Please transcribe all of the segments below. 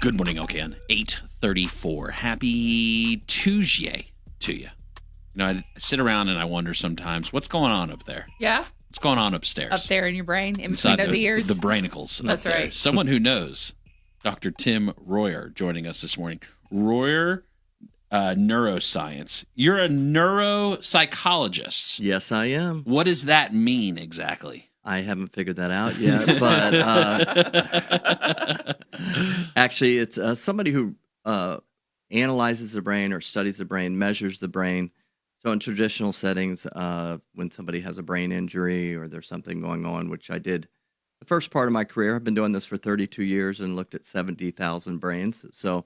Good morning, Okan. 8:34. Happy Tuesday to you. You know, I sit around and I wonder sometimes, what's going on up there? Yeah. What's going on upstairs? Up there in your brain, in Inside between those ears. The brainicles. That's up there. right. Someone who knows, Dr. Tim Royer, joining us this morning. Royer Neuroscience. You're a neuropsychologist. Yes, I am. What does that mean exactly? I haven't figured that out yet, but actually, it's somebody who analyzes the brain or studies the brain, measures the brain. So in traditional settings, when somebody has a brain injury or there's something going on, which I did the first part of my career, I've been doing this for 32 years and looked at 70,000 brains. So,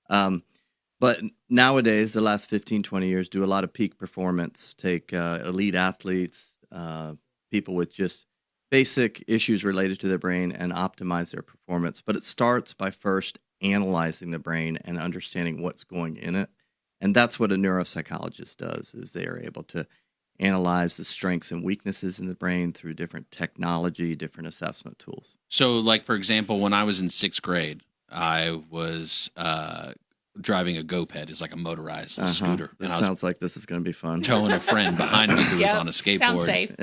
but nowadays, the last 15, 20 years, do a lot of peak performance, take elite athletes, people with just basic issues related to their brain and optimize their performance. But it starts by first analyzing the brain and understanding what's going in it. And that's what a neuropsychologist does, is they are able to analyze the strengths and weaknesses in the brain through different technology, different assessment tools. So, like, for example, when I was in 6th grade, I was driving a GoPed. It's like a motorized scooter. This and sounds like this is going to be fun. Towing a friend behind me who was on a skateboard. Sounds safe.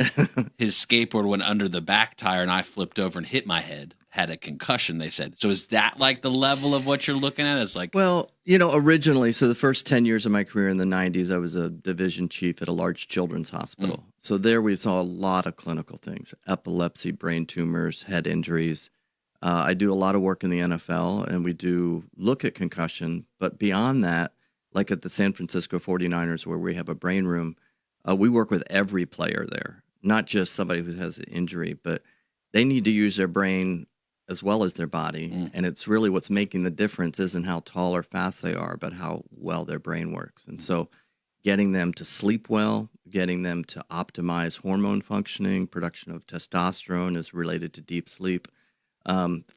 His skateboard went under the back tire and I flipped over and hit my head. Had a concussion, they said. So is that like the level of what you're looking at? It's like, well, you know, originally, so the first 10 years of my career in the 90s, I was a division chief at a large children's hospital. So there we saw a lot of clinical things: epilepsy, brain tumors, head injuries. I do a lot of work in the NFL, and we do look at concussion. But beyond that, like at the San Francisco 49ers, where we have a brain room, we work with every player there, not just somebody who has an injury, but they need to use their brain as well as their body. And it's really what's making the difference isn't how tall or fast they are, but how well their brain works. And so getting them to sleep well, getting them to optimize hormone functioning, production of testosterone is related to deep sleep,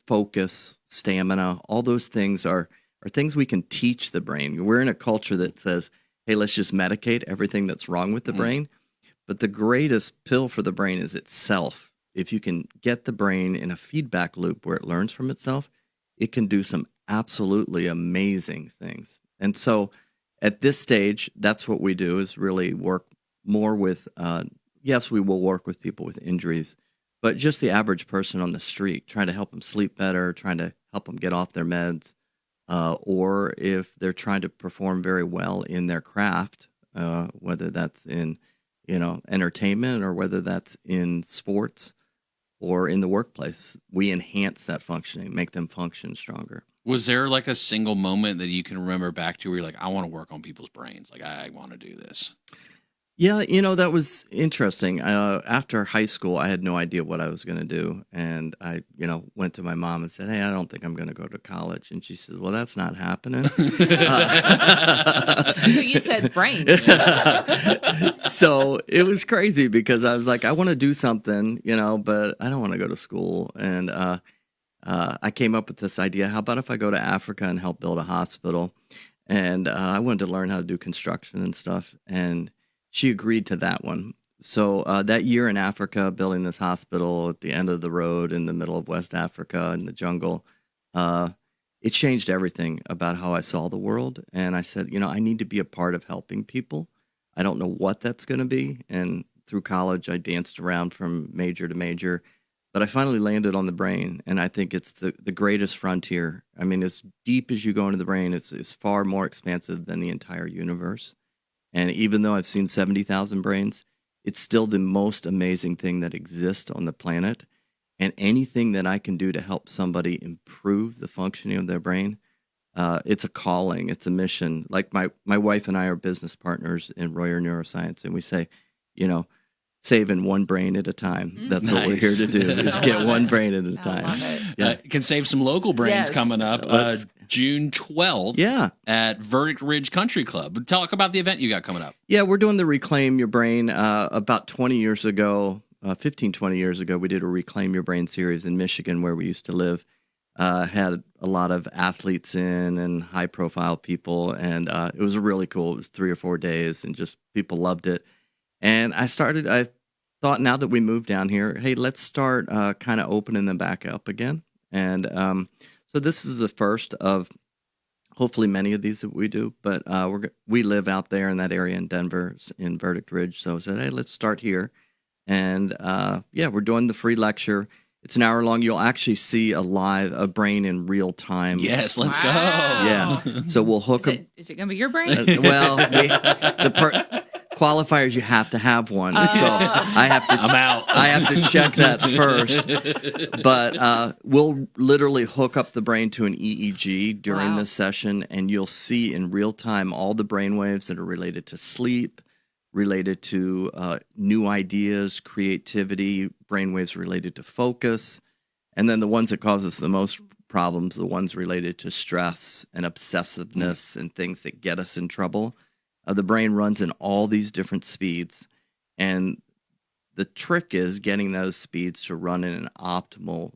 focus, stamina, all those things are things we can teach the brain. We're in a culture that says, hey, let's just medicate everything that's wrong with the brain. But the greatest pill for the brain is itself. If you can get the brain in a feedback loop where it learns from itself, it can do some absolutely amazing things. And so at this stage, that's what we do, is really work more with, yes, we will work with people with injuries, but just the average person on the street, trying to help them sleep better, trying to help them get off their meds, or if they're trying to perform very well in their craft, whether that's in, you know, entertainment or whether that's in sports or in the workplace, we enhance that functioning, make them function stronger. was there like a single moment that you can remember back to where you're like, I want to work on people's brains? Like, I want to do this. Yeah, you know, that was interesting. After high school, I had no idea what I was going to do. And I, you know, went to my mom and said, hey, I don't think I'm going to go to college. And she said, well, that's not happening. So you said brains. So it was crazy because I was like, I want to do something, you know, but I don't want to go to school. And I came up with this idea. How about if I go to Africa and help build a hospital? And I wanted to learn how to do construction and stuff. And she agreed to that one. So that year in Africa, building this hospital at the end of the road in the middle of West Africa in the jungle, it changed everything about how I saw the world. And I said, you know, I need to be a part of helping people. I don't know what that's going to be. And through college, I danced around from major to major. But I finally landed on the brain, and I think it's the greatest frontier. I mean, as deep as you go into the brain, it's far more expansive than the entire universe. And even though I've seen 70,000 brains, it's still the most amazing thing that exists on the planet. And anything that I can do to help somebody improve the functioning of their brain, it's a calling, it's a mission. Like my wife and I are business partners in RoyerNeuroscience, and we say, you know, saving one brain at a time. That's what we're here to do, is get one brain at a time. I love it. Yeah. Can save some local brains coming up June 12th at VerdictRidge Country Club. Talk about the event you got coming up. Yeah, we're doing the Reclaim Your Brain. About 20 years ago, 15, 20 years ago, we did a Reclaim Your Brain series in Michigan where we used to live. Had a lot of athletes in and high-profile people, and it was really cool. It was 3 or 4 days, and just people loved it. And I thought, now that we moved down here, hey, let's start kind of opening them back up again. And so So this is the first of hopefully many of these that we do, but we live out there in that area in Denver, in VerdictRidge. So I said, hey, let's start here. And we're doing the free lecture. It's an hour long. You'll actually see a brain in real time. Yes, let's go. Yeah. So we'll hook Is it going to be your brain? Qualifiers, you have to have one. So I'm out. I have to check that first. But we'll literally hook up the brain to an EEG during this session, and you'll see in real time all the brain waves that are related to sleep, related to new ideas, creativity, brainwaves related to focus, and then the ones that cause us the most problems, the ones related to stress and obsessiveness and things that get us in trouble. The brain runs in all these different speeds, and the trick is getting those speeds to run in an optimal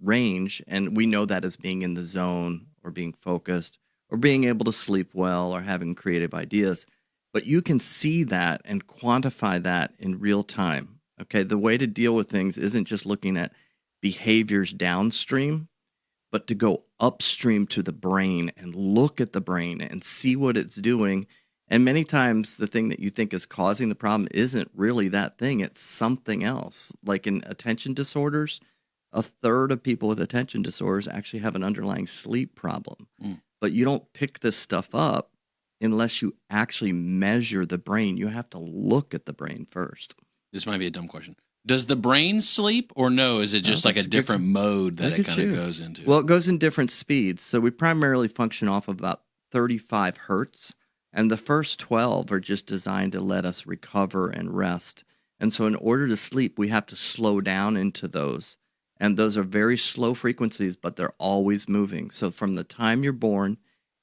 range, and we know that as being in the zone or being focused or being able to sleep well or having creative ideas. But you can see that and quantify that in real time. Okay, the way to deal with things isn't just looking at behaviors downstream, but to go upstream to the brain and look at the brain and see what it's doing. And many times the thing that you think is causing the problem isn't really that thing. It's something else. Like in attention disorders, a third of people with attention disorders actually have an underlying sleep problem. But you don't pick this stuff up unless you actually measure the brain. You have to look at the brain first. This might be a dumb question. Does the brain sleep, or no? Is it just like a different mode that it kind of goes into? Well, it goes in different speeds. So we primarily function off of about 35 hertz. And the first 12 are just designed to let us recover and rest. And so in order to sleep, we have to slow down into those. And those are very slow frequencies, but they're always moving. So from the time you're born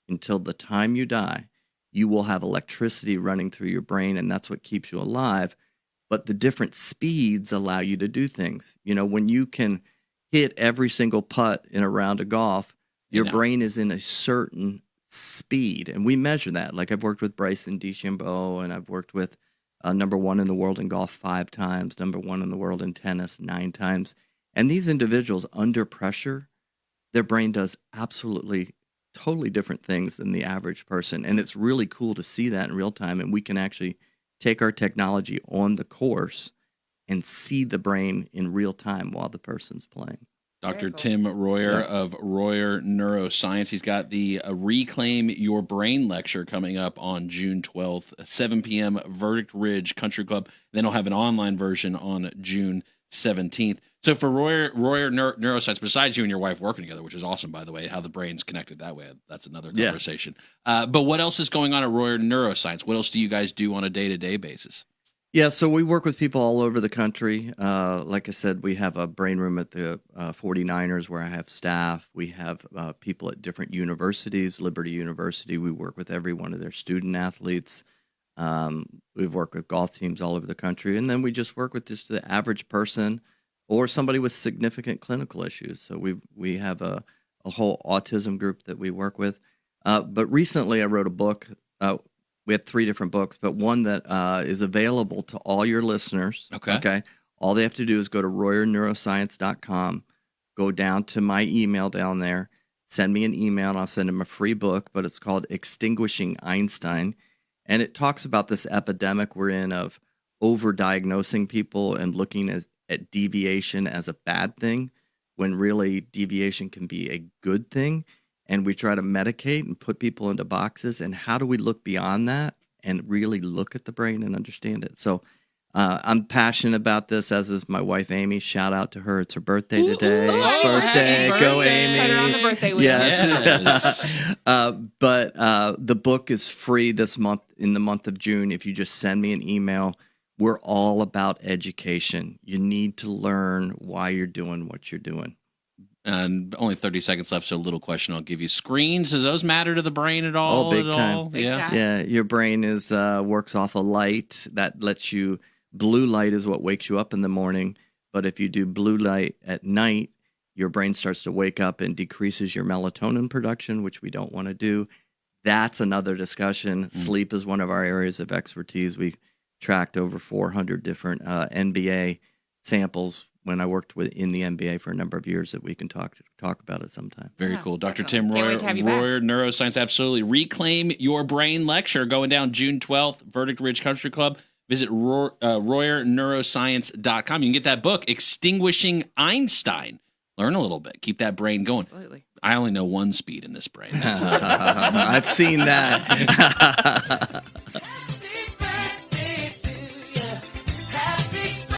until the time you die, you will have electricity running through your brain, and that's what keeps you alive. But the different speeds allow you to do things. You know, when you can hit every single putt in a round of golf, your brain is in a certain speed, and we measure that. Like I've worked with Bryson DeChambeau, and I've worked with number one in the world in golf 5 times, number one in the world in tennis 9 times. And these individuals under pressure, their brain does absolutely totally different things than the average person. And it's really cool to see that in real time. And we can actually take our technology on the course and see the brain in real time while the person's playing. Dr. Tim Royer of Royer Neuroscience. He's got the Reclaim Your Brain lecture coming up on June 12th, 7 p.m., Verdict Ridge Country Club. Then he'll have an online version on June 17th. So for Royer Neuroscience, besides you and your wife working together, which is awesome, by the way, how the brain's connected that way, that's another conversation. But what else is going on at Royer Neuroscience? What else do you guys do on a day-to-day basis? Yeah, so we work with people all over the country. Like I said, we have a brain room at the 49ers where I have staff. We have people at different universities, Liberty University. We work with every one of their student athletes. We've worked with golf teams all over the country. And then we just work with just the average person or somebody with significant clinical issues. So we have a whole autism group that we work with. But recently I wrote a book. We have 3 different books, but one that is available to all your listeners. Okay. All they have to do is go to RoyerNeuroscience.com, go down to my email down there, send me an email, and I'll send them a free book, but it's called Extinguishing Einstein. And it talks about this epidemic we're in of overdiagnosing people and looking at deviation as a bad thing, when really deviation can be a good thing. And we try to medicate and put people into boxes. And how do we look beyond that and really look at the brain and understand it? So I'm passionate about this, as is my wife, Amy. Shout out to her. It's her birthday today. Birthday. Go, Amy. Put her on the birthday wheel. Yes. But the book is free this month, in the month of June. If you just send me an email, we're all about education. You need to learn why you're doing what you're doing. And only 30 seconds left, so a little question I'll give you. Screens, does those matter to the brain at all? Oh, big time. Yeah. Yeah, your brain is works off of light. That lets you, blue light is what wakes you up in the morning. But if you do blue light at night, your brain starts to wake up and decreases your melatonin production, which we don't want to do. That's another discussion. Sleep is one of our areas of expertise. We tracked over 400 different NBA samples when I worked in the NBA for a number of years that we can talk about it sometime. Very Yeah, cool. Dr. definitely. Tim Can't Royer, wait to have you back. Royer Neuroscience, absolutely. Reclaim Your Brain lecture going down June 12th, Verdict Ridge Country Club. Visit RoyerNeuroscience.com. You can get that book, Extinguishing Einstein. Learn a little bit. Keep that brain going. Absolutely. I only know one speed in this brain. That's I've seen that.